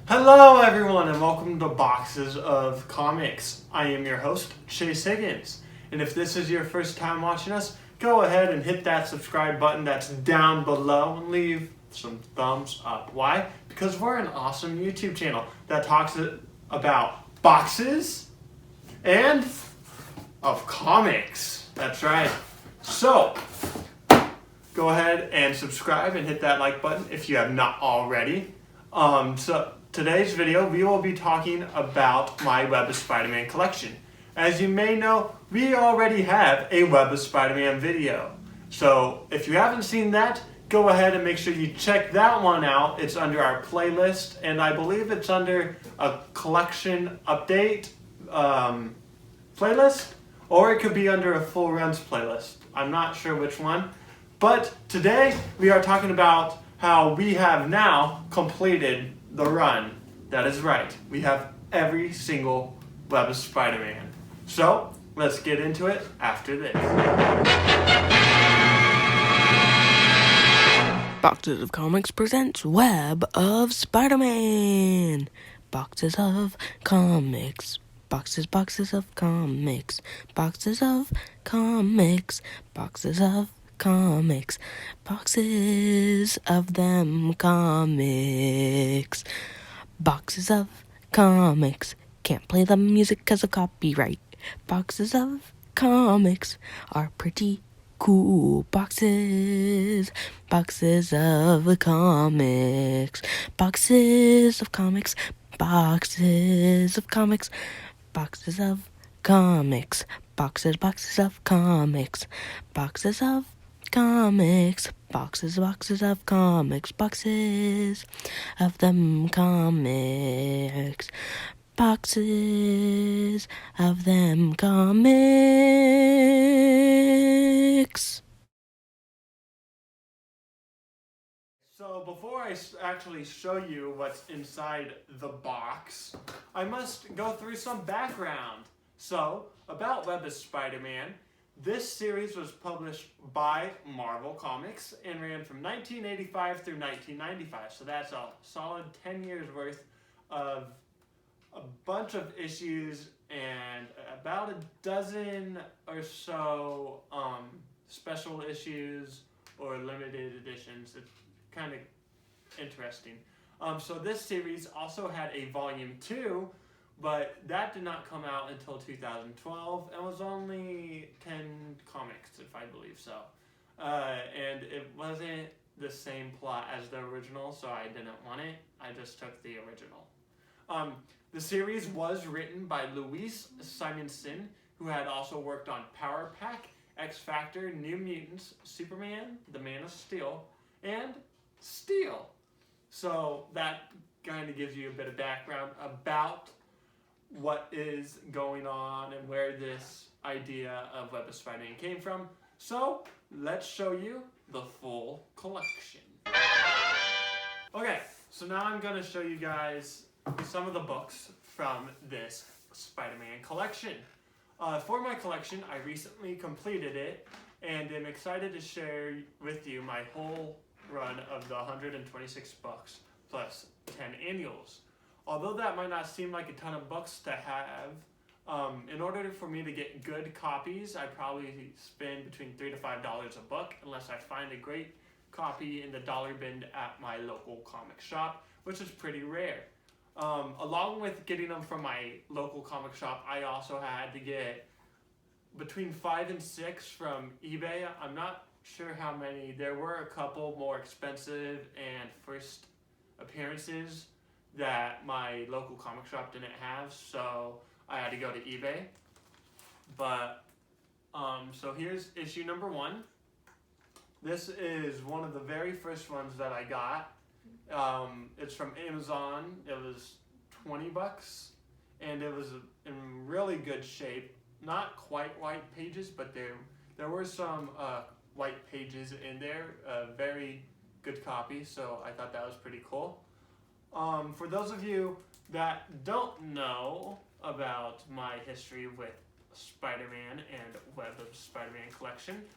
Hello everyone and welcome to Boxes of Comics. I am your host, Chase Higgins. And if this is your first time watching us, go ahead and hit that subscribe button that's down below and leave some thumbs up. Why? Because we're an awesome YouTube channel that talks about boxes and of comics. That's right. So, go ahead and subscribe and hit that like button if you have not already. Today's video, we will be talking about my Web of Spider-Man collection. As you may know, we already have a Web of Spider-Man video. So if you haven't seen that, go ahead and make sure you check that one out. It's under our playlist, and I believe it's under a collection update playlist, or it could be under a full runs playlist. I'm not sure which one. But today, we are talking about how we have now completed the run. That is right. We have every single Web of Spider-Man. So, let's get into it after this. Boxes of Comics presents Web of Spider-Man. Boxes of comics. Boxes of comics. Boxes of comics. Boxes of comics. Boxes of them comics. Boxes of comics. Can't play the music 'cause of copyright. Boxes of comics are pretty cool. Boxes of comics. Boxes of comics. Boxes of comics. Boxes of comics. Boxes of comics. Boxes of comics. Boxes of comics. Boxes of them comics. Boxes of them comics. So before I actually show you what's inside the box, I must go through some background. So, about Web of Spider-Man, this series was published by Marvel Comics and ran from 1985 through 1995. So that's a solid 10 years worth of a bunch of issues and about a dozen or so special issues or limited editions. It's kind of interesting. So this series also had a volume 2, but that did not come out until 2012 and was only 10 comics, if I believe so. And it wasn't the same plot as the original, so I didn't want it. I just took the original. The series was written by Louise Simonson, who had also worked on Power Pack, X Factor, New Mutants, Superman, The Man of Steel, and Steel. So that kind of gives you a bit of background about what is going on and where this idea of Web of Spider-Man came from. So let's show you the full collection. Okay, so now I'm going to show you guys some of the books from this Spider-Man collection. For my collection, I recently completed it and am excited to share with you my whole run of the 126 books plus 10 annuals. Although that might not seem like a ton of books to have, in order for me to get good copies, I probably spend between $3 to $5 a book unless I find a great copy in the dollar bin at my local comic shop, which is pretty rare. Along with getting them from my local comic shop, I also had to get between 5 and 6 from eBay. I'm not sure how many. There were a couple more expensive and first appearances that my local comic shop didn't have, so I had to go to eBay. But so here's issue number 1. This is one of the very first ones that I got. It's from Amazon. It was $20 and it was in really good shape. Not quite white pages, but there were some white pages in there. Very good copy, so I thought that was pretty cool. For those of you that don't know about my history with Spider-Man and Web of Spider-Man collection,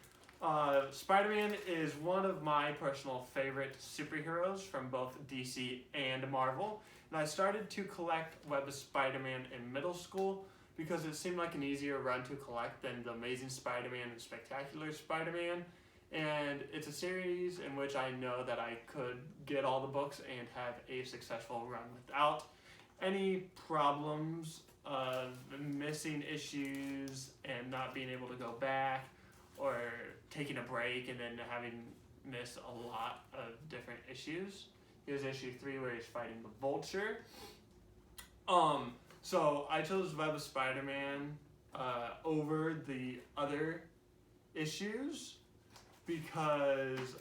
Spider-Man is one of my personal favorite superheroes from both DC and Marvel. And I started to collect Web of Spider-Man in middle school because it seemed like an easier run to collect than The Amazing Spider-Man and Spectacular Spider-Man. And it's a series in which I know that I could get all the books and have a successful run without any problems of missing issues and not being able to go back, or taking a break and then having missed a lot of different issues. Here's issue 3 where he's fighting the Vulture. So I chose Web of Spider-Man over the other issues because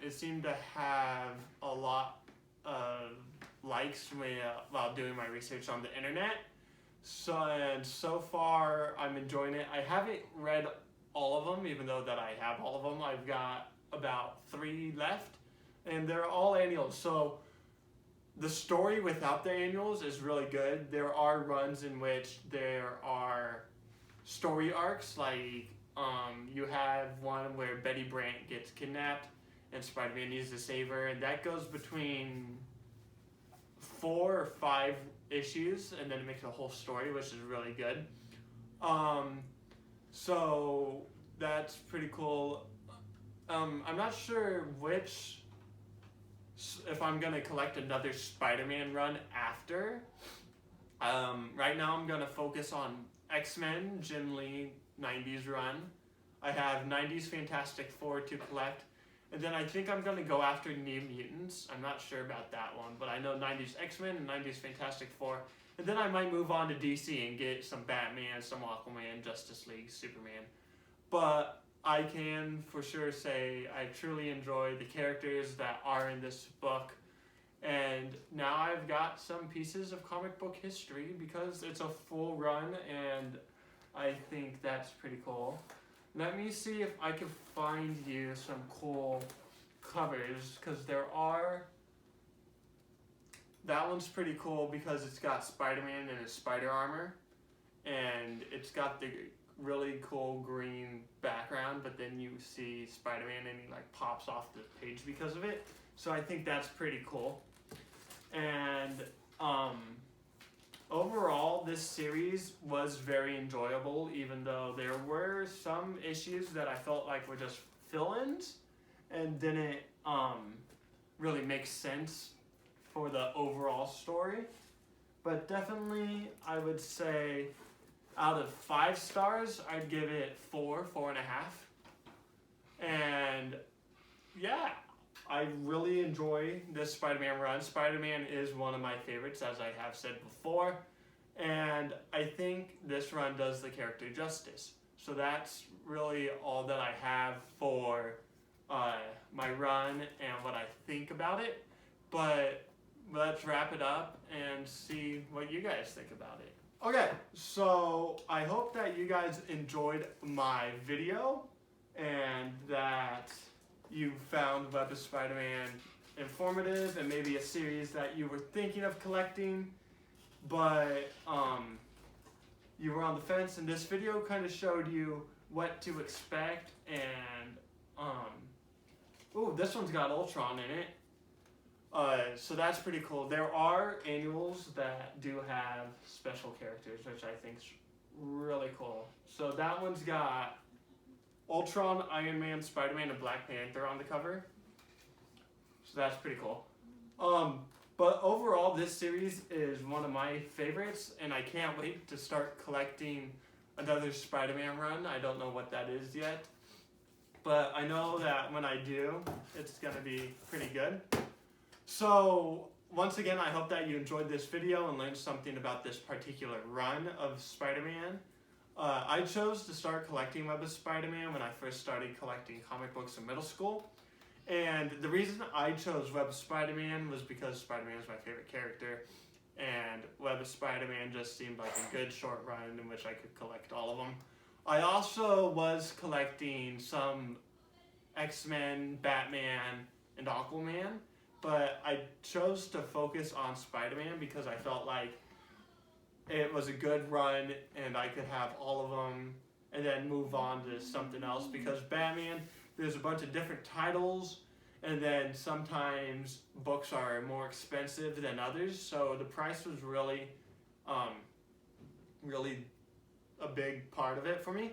it seemed to have a lot of likes while doing my research on the internet. So far I'm enjoying it. I haven't read all of them, even though that I have all of them. I've got about 3 left, and they're all annuals. So the story without the annuals is really good. There are runs in which there are story arcs, like you have one where Betty Brant gets kidnapped and Spider-Man needs to save her, and that goes between 4 or 5 issues, and then it makes a whole story, which is really good. So that's pretty cool. I'm not sure if I'm gonna collect another Spider-Man run after. Right now I'm gonna focus on X-Men, Jim Lee 90s run. I have 90s Fantastic Four to collect, and then I think I'm gonna go after New Mutants. I'm not sure about that one, but I know 90s X-Men and 90s Fantastic Four. And then I might move on to DC and get some Batman, some Aquaman, Justice League, Superman. But I can for sure say I truly enjoy the characters that are in this book. And now I've got some pieces of comic book history because it's a full run, and I think that's pretty cool. Let me see if I can find you some cool covers, because there are. That one's pretty cool because it's got Spider-Man in his spider armor, and it's got the really cool green background, but then you see Spider-Man and he like pops off the page because of it. So I think that's pretty cool. And overall, this series was very enjoyable, even though there were some issues that I felt like were just fill-ins and didn't really make sense for the overall story. But definitely, I would say out of 5 stars, I'd give it 4.5. And yeah, I really enjoy this Spider-Man run. Spider-Man is one of my favorites, as I have said before. And I think this run does the character justice. So that's really all that I have for my run and what I think about it. But let's wrap it up and see what you guys think about it. Okay, so I hope that you guys enjoyed my video and that you found Web of Spider-Man informative and maybe a series that you were thinking of collecting, but you were on the fence, and this video kind of showed you what to expect. And ooh, this one's got Ultron in it. So that's pretty cool. There are annuals that do have special characters, which I think is really cool. So that one's got Ultron, Iron Man, Spider-Man, and Black Panther on the cover. So that's pretty cool. But overall, this series is one of my favorites, and I can't wait to start collecting another Spider-Man run. I don't know what that is yet, but I know that when I do, it's going to be pretty good. So once again, I hope that you enjoyed this video and learned something about this particular run of Spider-Man. I chose to start collecting Web of Spider-Man when I first started collecting comic books in middle school. And the reason I chose Web of Spider-Man was because Spider-Man is my favorite character, and Web of Spider-Man just seemed like a good short run in which I could collect all of them. I also was collecting some X-Men, Batman, and Aquaman, but I chose to focus on Spider-Man because I felt like it was a good run and I could have all of them and then move on to something else, because Batman, there's a bunch of different titles, and then sometimes books are more expensive than others, so the price was really a big part of it for me.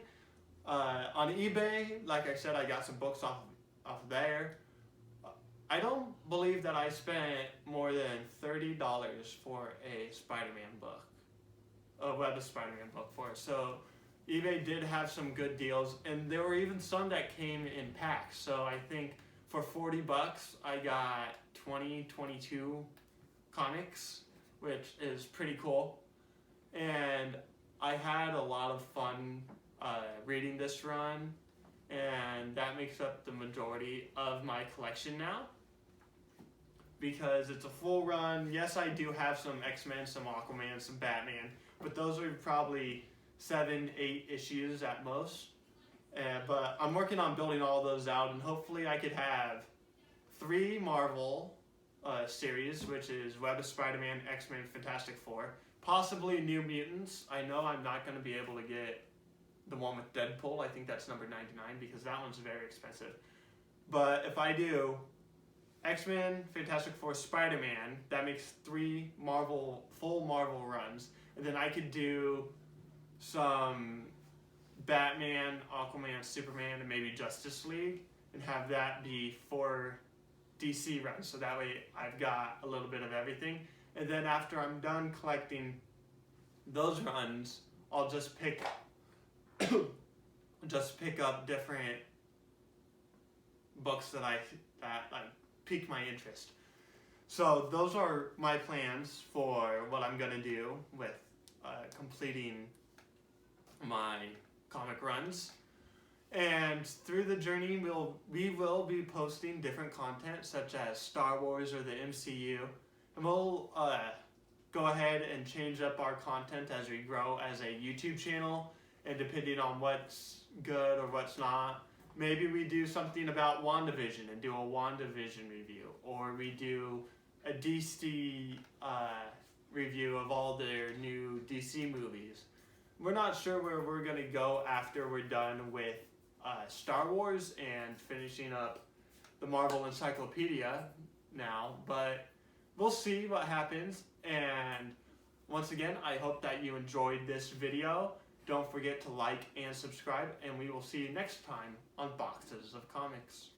On eBay, like I said, I got some books off there. I don't believe that I spent more than $30 for a Spider-Man book, a Web of Spider-Man book for it. So eBay did have some good deals, and there were even some that came in packs. So I think for $40 I got 22 comics, which is pretty cool. And I had a lot of fun reading this run, and that makes up the majority of my collection now, because it's a full run. Yes, I do have some X-Men, some Aquaman, some Batman, but those are probably 7, 8 issues at most. But I'm working on building all those out, and hopefully I could have 3 Marvel series, which is Web of Spider-Man, X-Men, Fantastic Four, possibly New Mutants. I know I'm not going to be able to get the one with Deadpool. I think that's number 99, because that one's very expensive. But if I do X-Men, Fantastic Four, Spider-Man, that makes 3 full Marvel runs. And then I could do some Batman, Aquaman, Superman, and maybe Justice League, and have that be 4 DC runs. So that way I've got a little bit of everything. And then after I'm done collecting those runs, I'll just pick up different books that pique my interest. So those are my plans for what I'm gonna do with completing my comic runs. And through the journey, we will be posting different content, such as Star Wars or the MCU, and we'll go ahead and change up our content as we grow as a YouTube channel, and depending on what's good or what's not, maybe we do something about WandaVision and do a WandaVision review, or we do a DC review of all their new DC movies. We're not sure where we're going to go after we're done with Star Wars and finishing up the Marvel Encyclopedia now, but we'll see what happens. And once again, I hope that you enjoyed this video. Don't forget to like and subscribe, and we will see you next time on Boxes of Comics.